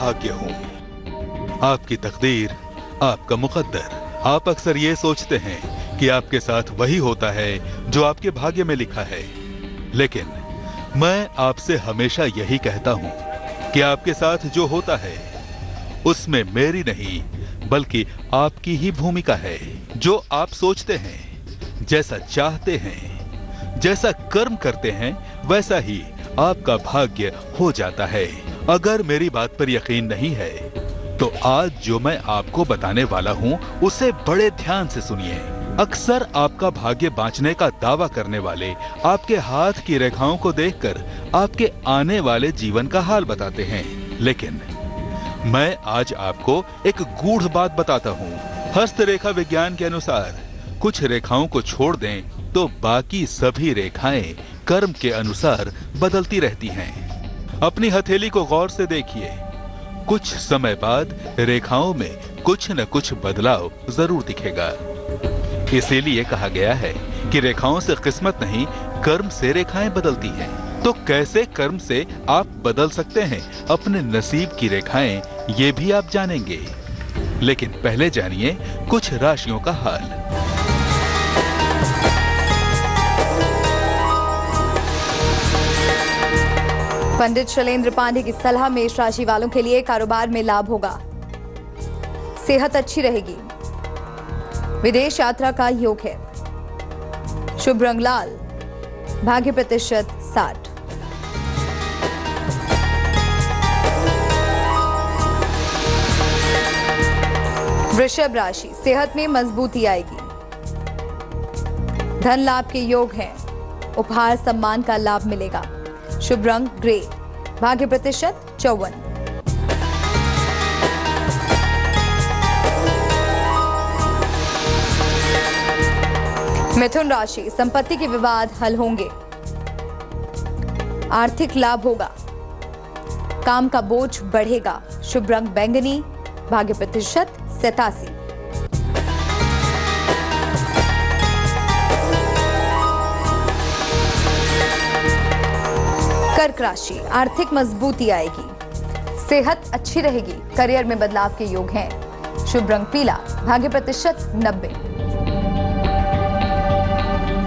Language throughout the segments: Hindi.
भाग्य हूँ। आपकी तकदीर, आपका मुकद्दर। आप अक्सर ये सोचते हैं कि आपके साथ वही होता है जो आपके भाग्य में लिखा है, लेकिन मैं आपसे हमेशा यही कहता हूं कि आपके साथ जो होता है उसमें मेरी नहीं बल्कि आपकी ही भूमिका है। जो आप सोचते हैं, जैसा चाहते हैं, जैसा कर्म करते हैं, वैसा ही आपका भाग्य हो जाता है। अगर मेरी बात पर यकीन नहीं है तो आज जो मैं आपको बताने वाला हूं उसे बड़े ध्यान से सुनिए। अक्सर आपका भाग्य बांचने का दावा करने वाले आपके हाथ की रेखाओं को देखकर आपके आने वाले जीवन का हाल बताते हैं, लेकिन मैं आज आपको एक गूढ़ बात बताता हूं। हस्तरेखा विज्ञान के अनुसार कुछ रेखाओं को छोड़ दें तो बाकी सभी रेखाएं कर्म के अनुसार बदलती रहती हैं। अपनी हथेली को गौर से देखिए। कुछ समय बाद रेखाओं में कुछ न कुछ बदलाव जरूर दिखेगा। इसीलिए कहा गया है कि रेखाओं से किस्मत नहीं, कर्म से रेखाएं बदलती हैं। तो कैसे कर्म से आप बदल सकते हैं अपने नसीब की रेखाएं, ये भी आप जानेंगे। लेकिन पहले जानिए कुछ राशियों का हाल। पंडित शैलेंद्र पांडे की सलाह मेष राशि वालों के लिए कारोबार में लाभ होगा, सेहत अच्छी रहेगी, विदेश यात्रा का योग है, शुभ रंग लाल, भाग्य प्रतिशत 60। वृषभ राशि, सेहत में मजबूती आएगी, धन लाभ के योग हैं, उपहार सम्मान का लाभ मिलेगा, शुभ रंग ग्रे, भाग्य प्रतिशत 54। मिथुन राशि, संपत्ति के विवाद हल होंगे, आर्थिक लाभ होगा, काम का बोझ बढ़ेगा, शुभ रंग बैंगनी, भाग्य प्रतिशत 87। कर्क राशि, आर्थिक मजबूती आएगी, सेहत अच्छी रहेगी, करियर में बदलाव के योग हैं, शुभ रंग पीला, भाग्य प्रतिशत 90।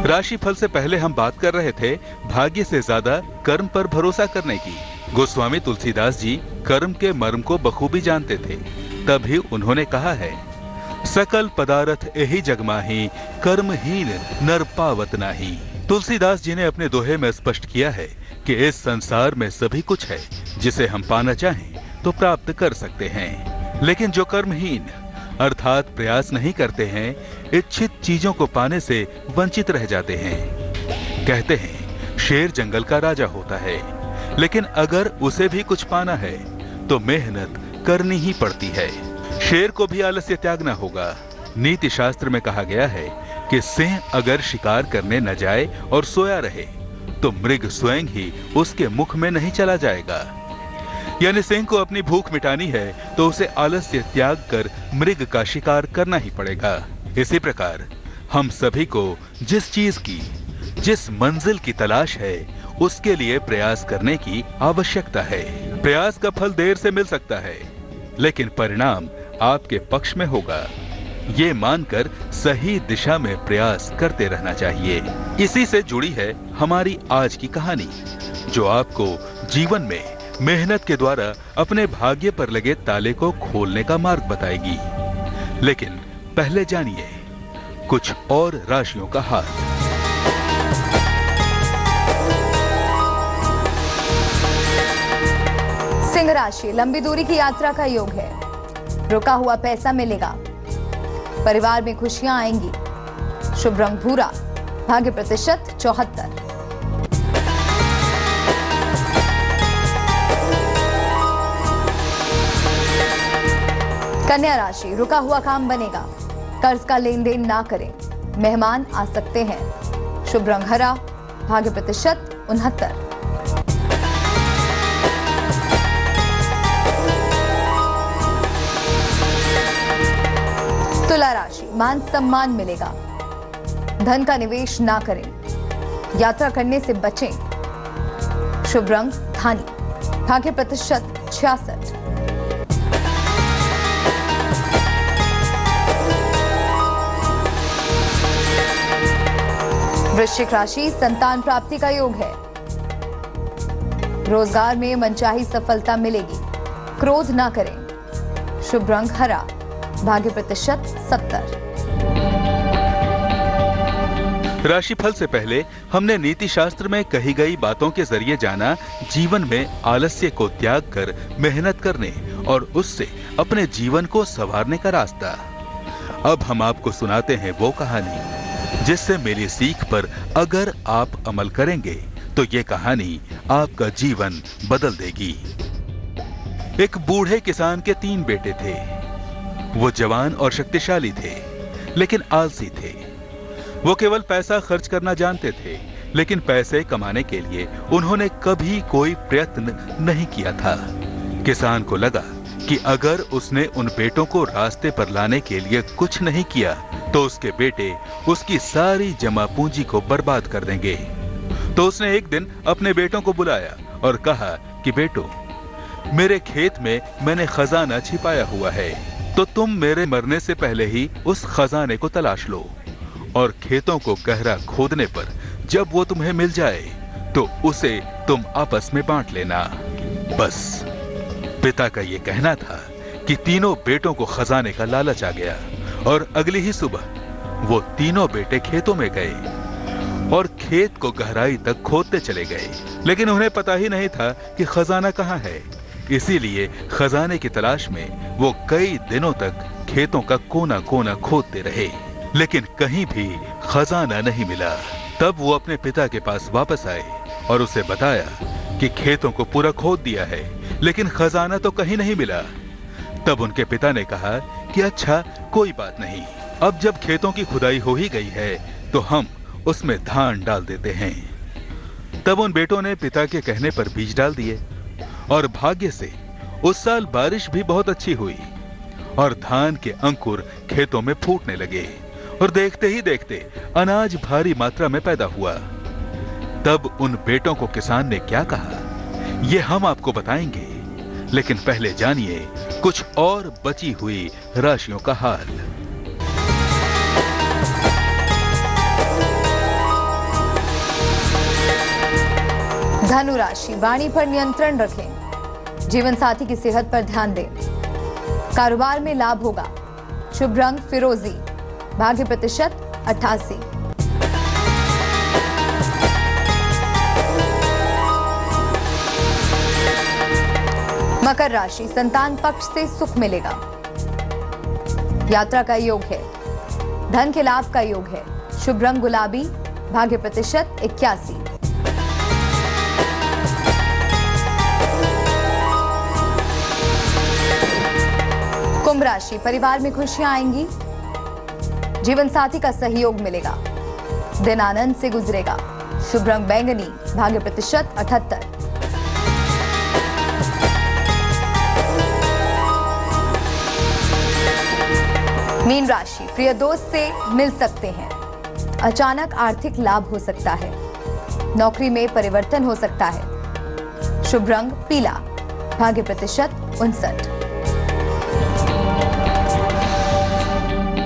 राशिफल से पहले हम बात कर रहे थे भाग्य से ज्यादा कर्म पर भरोसा करने की। गोस्वामी तुलसीदास जी कर्म के मर्म को बखूबी जानते थे, तभी उन्होंने कहा है, सकल पदार्थ एहि जग माही, कर्महीन नर पावत नाही। तुलसीदास जी ने अपने दोहे में स्पष्ट किया है कि इस संसार में सभी कुछ है, जिसे हम पाना चाहें तो प्राप्त कर सकते हैं, लेकिन जो कर्महीन अर्थात प्रयास नहीं करते हैं, इच्छित चीजों को पाने से वंचित रह जाते हैं। कहते हैं शेर जंगल का राजा होता है, लेकिन अगर उसे भी कुछ पाना है तो मेहनत करनी ही पड़ती है। शेर को भी आलस्य त्यागना होगा। नीति शास्त्र में कहा गया है कि सिंह अगर शिकार करने न जाए और सोया रहे तो मृग स्वयं ही उसके मुख में नहीं चला जाएगा। यानी सिंह को अपनी भूख मिटानी है तो उसे आलस्य त्याग कर मृग का शिकार करना ही पड़ेगा। इसी प्रकार हम सभी को जिस चीज की, जिस मंजिल की तलाश है, उसके लिए प्रयास करने की आवश्यकता है। प्रयास का फल देर से मिल सकता है, लेकिन परिणाम आपके पक्ष में होगा। ये मानकर सही दिशा में प्रयास करते रहना चाहिए। इसी से जुड़ी है हमारी आज की कहानी, जो आपको जीवन में मेहनत के द्वारा अपने भाग्य पर लगे ताले को खोलने का मार्ग बताएगी। लेकिन पहले जानिए कुछ और राशियों का हाल। सिंह राशि, लंबी दूरी की यात्रा का योग है, रुका हुआ पैसा मिलेगा, परिवार में खुशियां आएंगी, शुभ रंग भूरा, भाग्य प्रतिशत 74। कन्या राशि, रुका हुआ काम बनेगा, कर्ज का लेन देन ना करें, मेहमान आ सकते हैं, शुभ रंग हरा, भाग्य प्रतिशत 69। तुला राशि, मान सम्मान मिलेगा, धन का निवेश ना करें, यात्रा करने से बचें, शुभ रंग धानी, भाग्य प्रतिशत 66। वृश्चिक राशि, संतान प्राप्ति का योग है। रोजगार में मनचाही सफलता मिलेगी। क्रोध ना करें। शुभ रंग हरा। भाग्य प्रतिशत 70। राशिफल से पहले हमने नीति शास्त्र में कही गई बातों के जरिए जाना जीवन में आलस्य को त्याग कर मेहनत करने और उससे अपने जीवन को संवारने का रास्ता। अब हम आपको सुनाते हैं वो कहानी जिससे मिली सीख पर अगर आप अमल करेंगे तो ये कहानी आपका जीवन बदल देगी। एक बूढ़े किसान के 3 बेटे थे। वो जवान और शक्तिशाली थे, लेकिन आलसी थे। वो केवल पैसा खर्च करना जानते थे, लेकिन पैसे कमाने के लिए उन्होंने कभी कोई प्रयत्न नहीं किया था। किसान को लगा कि अगर उसने उन बेटों को रास्ते पर लाने के लिए कुछ नहीं किया तो उसके बेटे उसकी सारी जमा पूंजी को बर्बाद कर देंगे। तो उसने एक दिन अपने बेटों को बुलाया और कहा कि बेटो, मेरे खेत में मैंने खजाना छिपाया हुआ है, तो तुम मेरे मरने से पहले ही उस खजाने को तलाश लो और खेतों को गहरा खोदने पर जब वो तुम्हें मिल जाए तो उसे तुम आपस में बांट लेना। बस पिता का ये कहना था कि तीनों बेटों को खजाने का लालच आ गया और अगली ही सुबह वो तीनों बेटे खेतों में गए और खेत को गहराई तक खोदते चले गए, लेकिन उन्हें पता ही नहीं था कि खजाना कहाँ है। इसीलिए खजाने की तलाश में वो कई दिनों तक खेतों का कोना कोना खोदते रहे, लेकिन कहीं भी खजाना नहीं मिला। तब वो अपने पिता के पास वापस आए और उसे बताया कि खेतों को पूरा खोद दिया है, लेकिन खजाना तो कहीं नहीं मिला। तब उनके पिता ने कहा कि अच्छा, कोई बात नहीं, अब जब खेतों की खुदाई हो ही गई है तो हम उसमें धान डाल देते हैं। तब उन बेटों ने पिता के कहने पर बीज डाल दिए और भाग्य से उस साल बारिश भी बहुत अच्छी हुई और धान के अंकुर खेतों में फूटने लगे और देखते ही देखते अनाज भारी मात्रा में पैदा हुआ। तब उन बेटों को किसान ने क्या कहा, ये हम आपको बताएंगे, लेकिन पहले जानिए कुछ और बची हुई राशियों का हाल। धनु राशि, वाणी पर नियंत्रण रखें। जीवन साथी की सेहत पर ध्यान दें। कारोबार में लाभ होगा। शुभ रंग फिरोजी। भाग्य प्रतिशत 88। मकर राशि, संतान पक्ष से सुख मिलेगा। यात्रा का योग है। धन के लाभ का योग है। शुभ रंग गुलाबी। भाग्य प्रतिशत 81। कुंभ राशि, परिवार में खुशियां आएंगी। जीवन साथी का सहयोग मिलेगा। दिन आनंद से गुजरेगा। शुभ रंग बैंगनी। भाग्य प्रतिशत 78। मीन राशि, प्रिय दोस्त से मिल सकते हैं। अचानक आर्थिक लाभ हो सकता है। नौकरी में परिवर्तन हो सकता है। शुभ रंग पीला। भाग्य प्रतिशत 59।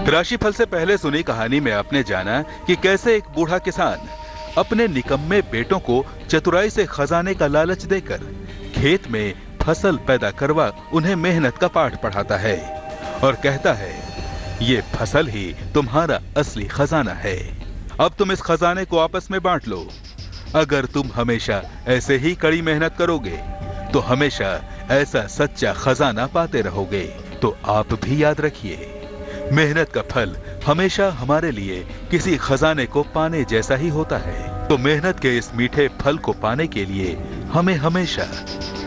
राशिफल से पहले सुनी कहानी में आपने जाना कि कैसे एक बूढ़ा किसान अपने निकम्मे बेटों को चतुराई से खजाने का लालच देकर खेत में फसल पैदा करवा उन्हें मेहनत का पाठ पढ़ाता है और कहता है, ये फसल ही तुम्हारा असली खजाना है। अब तुम इस खजाने को आपस में बांट लो। अगर तुम हमेशा ऐसे ही कड़ी मेहनत करोगे तो हमेशा ऐसा सच्चा खजाना पाते रहोगे। तो आप भी याद रखिए, मेहनत का फल हमेशा हमारे लिए किसी खजाने को पाने जैसा ही होता है। तो मेहनत के इस मीठे फल को पाने के लिए हमें हमेशा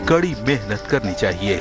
कड़ी मेहनत करनी चाहिए।